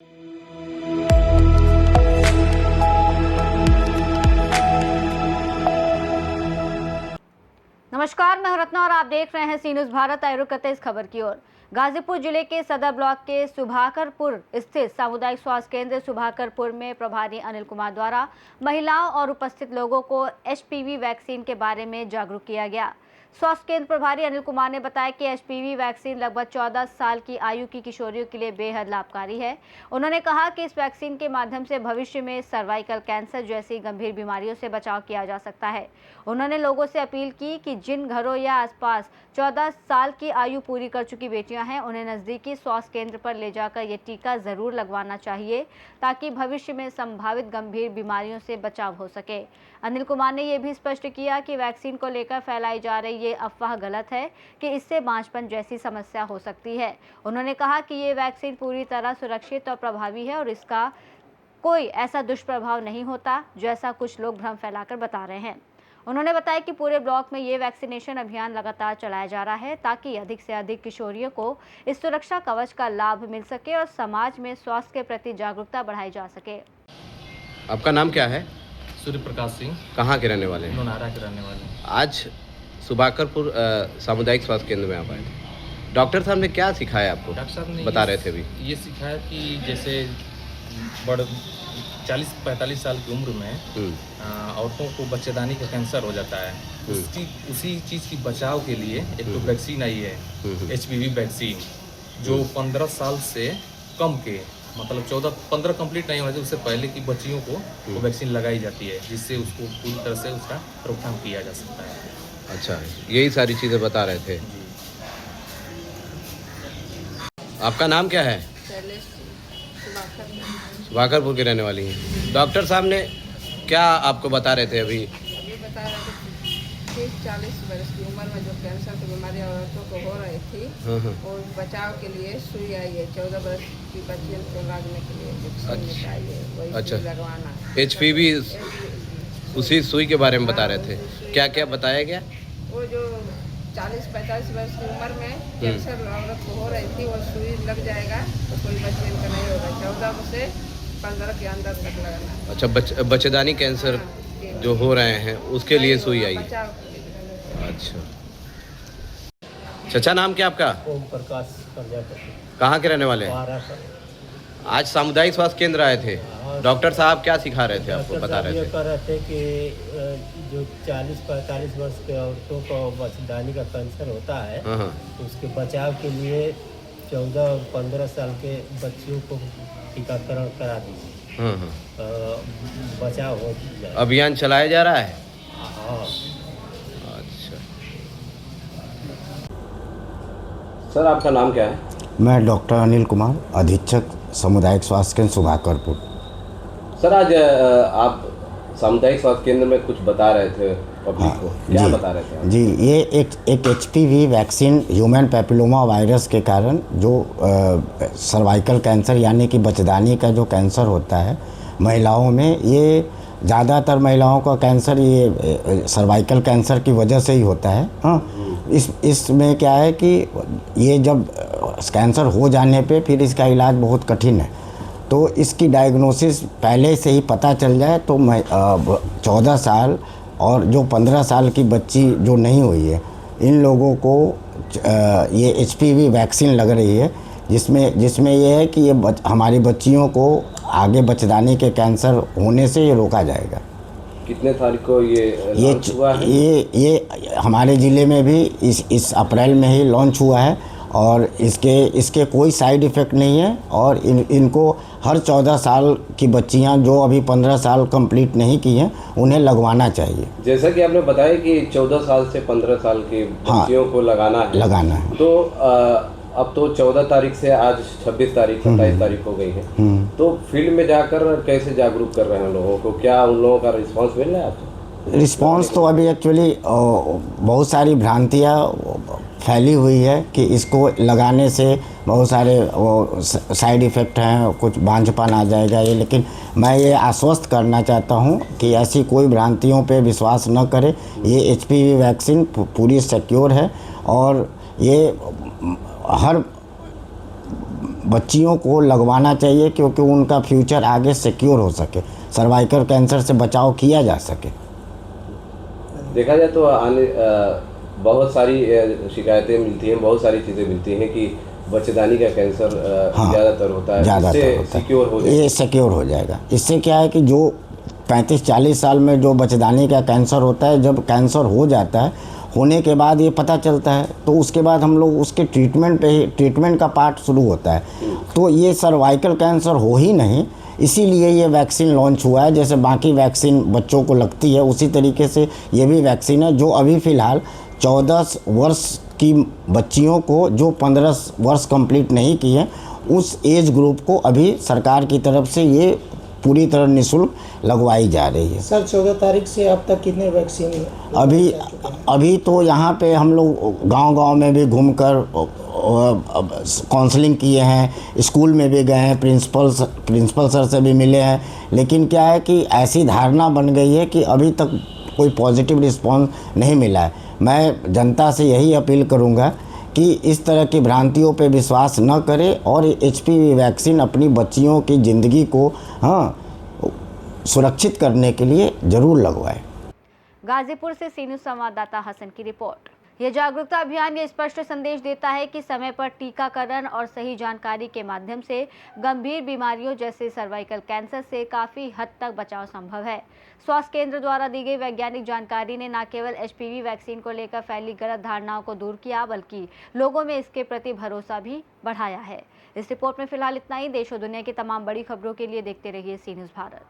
नमस्कार, मैं हूं रत्ना और आप देख रहे हैं सी न्यूज़ भारत। आइए रुक करते इस खबर की ओर। गाजीपुर जिले के सदर ब्लॉक के सुभाकरपुर स्थित सामुदायिक स्वास्थ्य केंद्र सुभाकरपुर में प्रभारी अनिल कुमार द्वारा महिलाओं और उपस्थित लोगों को एचपीवी वैक्सीन के बारे में जागरूक किया गया। स्वास्थ्य केंद्र प्रभारी अनिल कुमार ने बताया कि एचपीवी वैक्सीन लगभग 14 साल की आयु की किशोरियों के लिए बेहद लाभकारी है। उन्होंने कहा कि इस वैक्सीन के माध्यम से भविष्य में सर्वाइकल कैंसर जैसी गंभीर बीमारियों से बचाव किया जा सकता है। उन्होंने लोगों से अपील की कि जिन घरों या आसपास 14 साल की आयु पूरी कर चुकी बेटियां हैं, उन्हें नज़दीकी स्वास्थ्य केंद्र पर ले जाकर ये टीका ज़रूर लगवाना चाहिए ताकि भविष्य में संभावित गंभीर बीमारियों से बचाव हो सके। अनिल कुमार ने यह भी स्पष्ट किया कि वैक्सीन को लेकर फैलाई जा रही ये अफवाह गलत है कि इससे बांझपन जैसी समस्या हो सकती है। उन्होंने कहा कि ये वैक्सीन पूरी तरह सुरक्षित और प्रभावी है और इसका कोई ऐसा दुष्प्रभाव नहीं होता जैसा कुछ लोग भ्रम फैलाकर बता रहे हैं। उन्होंने बताया कि पूरे ब्लॉक में ये वैक्सीनेशन अभियान लगातार चलाया जा रहा है ताकि अधिक से अधिक किशोरियों को इस सुरक्षा कवच का लाभ मिल सके और समाज में स्वास्थ्य के प्रति जागरूकता बढ़ाई जा सके। आपका नाम क्या है? सूर्य प्रकाश सिंह। कहाँ के रहने वाले हैं? नोनारा के रहने वाले हैं। आज सुभाकरपुर सामुदायिक स्वास्थ्य केंद्र में आप आए थे। डॉक्टर साहब ने क्या सिखाया आपको? डॉक्टर साहब ने बता रहे थे अभी ये सिखाया कि जैसे बड़ 40-45 साल की उम्र में औरतों को बच्चेदानी का कैंसर हो जाता है। उसी चीज़ की बचाव के लिए एक तो वैक्सीन आई है, एचपीवी वैक्सीन, जो 15 साल से कम के मतलब 14-15 कंप्लीट नहीं होने से उससे पहले की बच्चियों को वो वैक्सीन लगाई जाती है, जिससे उसको पूरी तरह से उसका रोकथाम किया जा सकता है। अच्छा, यही सारी चीज़ें बता रहे थे। आपका नाम क्या है? सुभाकरपुर की रहने वाली हैं। डॉक्टर साहब ने क्या आपको बता रहे थे अभी? बता रहे थे 30-40 वर्ष की उम्र में जो कैंसर की बीमारी औरतों को हो रही थी और बचाव के लिए सुई आई है। 14 वर्ष की बच्चियों को लगने के लिए चाहिए, अच्छा, लगवाना एचपीवी उसी सुई के बारे में बता रहे थे। क्या क्या बताया गया? वो जो 40-45 वर्ष की उम्र में कैंसर औरत को हो रही थी, वो सुई लग जाएगा तो कोई बच्चे का नहीं होगा। 14 से 15 के अंदर तक लगना। अच्छा, बच्चेदानी कैंसर जो हो रहे हैं उसके लिए सुई आई। अच्छा, चाचा नाम क्या आपका? ओम प्रकाश प्रजापति। कहाँ के रहने वाले हैं? आज सामुदायिक स्वास्थ्य केंद्र आए थे। डॉक्टर साहब क्या सिखा रहे थे आपको? बता रहे थे। कह रहे थे कि जो 40-45 वर्ष के औरतों को बच्चेदानी का कैंसर होता है, तो उसके बचाव के लिए 14-15 साल के बच्चियों को टीकाकरण करा दीजिए, बचाव हो जाए। अभियान चलाया जा रहा है। हाँ। अच्छा, सर आपका नाम क्या है? मैं डॉक्टर अनिल कुमार, अधीक्षक सामुदायिक स्वास्थ्य केंद्र सुभाकरपुर। सर आज आप सामुदायिक स्वास्थ्य केंद्र में कुछ बता रहे थे पब्लिक को, क्या बता रहे थे आप? जी, ये एक HPV vaccine human papilloma virus के कारण जो सर्वाइकल कैंसर यानी कि बच्चेदानी का जो कैंसर होता है महिलाओं में, ये ज़्यादातर महिलाओं का कैंसर ये सर्वाइकल कैंसर की वजह से ही होता है। हाँ, इसमें क्या है कि ये जब कैंसर हो जाने पे फिर इसका इलाज बहुत कठिन है। तो इसकी डायग्नोसिस पहले से ही पता चल जाए तो 14 साल और जो 15 साल की बच्ची जो नहीं हुई है, इन लोगों को ये एचपीवी वैक्सीन लग रही है, जिसमें ये है कि ये हमारी बच्चियों को आगे बच्चेदानी के कैंसर होने से ये रोका जाएगा। कितने तारीख को ये हुआ है? ये हमारे ज़िले में भी इस अप्रैल में ही लॉन्च हुआ है और इसके कोई साइड इफ़ेक्ट नहीं है और इनको हर 14 साल की बच्चियां जो अभी 15 साल कंप्लीट नहीं की हैं उन्हें लगवाना चाहिए। जैसा कि आपने बताया कि 14 साल से 15 साल की बच्चियों को लगाना है। तो अब तो 14 तारीख से आज 26 तारीख 27 तारीख हो गई है, तो फील्ड में जाकर कैसे जागरूक कर रहे हैं लोगों को? क्या उन लोगों का रिस्पांस मिल रहा है आपको? रिस्पांस तो अभी एक्चुअली बहुत सारी भ्रांतियाँ फैली हुई है कि इसको लगाने से बहुत सारे साइड इफ़ेक्ट हैं, कुछ बांझपन आ जाएगा ये, लेकिन मैं ये आश्वस्त करना चाहता हूँ कि ऐसी कोई भ्रांतियों पे विश्वास न करें। ये एचपीवी वैक्सीन पूरी सिक्योर है और ये हर बच्चियों को लगवाना चाहिए, क्योंकि उनका फ्यूचर आगे सिक्योर हो सके, सर्वाइकल कैंसर से बचाव किया जा सके। देखा जाए तो बहुत सारी शिकायतें मिलती हैं, बहुत सारी चीज़ें मिलती हैं कि बच्चेदानी का कैंसर ज़्यादातर होता है, ज़्यादातर होता है, ये सिक्योर हो जाएगा। इससे क्या है कि जो 35-40 साल में जो बच्चेदानी का कैंसर होता है, जब कैंसर हो जाता है, होने के बाद ये पता चलता है, तो उसके बाद हम लोग उसके ट्रीटमेंट का पार्ट शुरू होता है। तो ये सर्वाइकल कैंसर हो ही नहीं, इसीलिए ये वैक्सीन लॉन्च हुआ है। जैसे बाकी वैक्सीन बच्चों को लगती है, उसी तरीके से ये भी वैक्सीन है, जो अभी फ़िलहाल 14 वर्ष की बच्चियों को, जो 15 वर्ष कंप्लीट नहीं किए, उस एज ग्रुप को अभी सरकार की तरफ से ये पूरी तरह निःशुल्क लगवाई जा रही है। सर 14 तारीख से अब तक कितने वैक्सीन अभी तो यहाँ पे हम लोग गांव-गांव में भी घूमकर काउंसलिंग किए हैं, स्कूल में भी गए हैं, प्रिंसिपल सर से भी मिले हैं। लेकिन क्या है कि ऐसी धारणा बन गई है कि अभी तक कोई पॉजिटिव रिस्पांस नहीं मिला है। मैं जनता से यही अपील करूँगा कि इस तरह की भ्रांतियों पे विश्वास न करें और HPV वैक्सीन अपनी बच्चियों की ज़िंदगी को सुरक्षित करने के लिए ज़रूर लगवाएं। गाजीपुर से सी न्यूज़ संवाददाता हसन की रिपोर्ट। यह जागरूकता अभियान ये स्पष्ट संदेश देता है कि समय पर टीकाकरण और सही जानकारी के माध्यम से गंभीर बीमारियों जैसे सर्वाइकल कैंसर से काफ़ी हद तक बचाव संभव है। स्वास्थ्य केंद्र द्वारा दी गई वैज्ञानिक जानकारी ने न केवल HPV वैक्सीन को लेकर फैली गलत धारणाओं को दूर किया, बल्कि लोगों में इसके प्रति भरोसा भी बढ़ाया है। इस रिपोर्ट में फिलहाल इतना ही। देश और दुनिया की तमाम बड़ी खबरों के लिए देखते रहिए सी न्यूज़ भारत।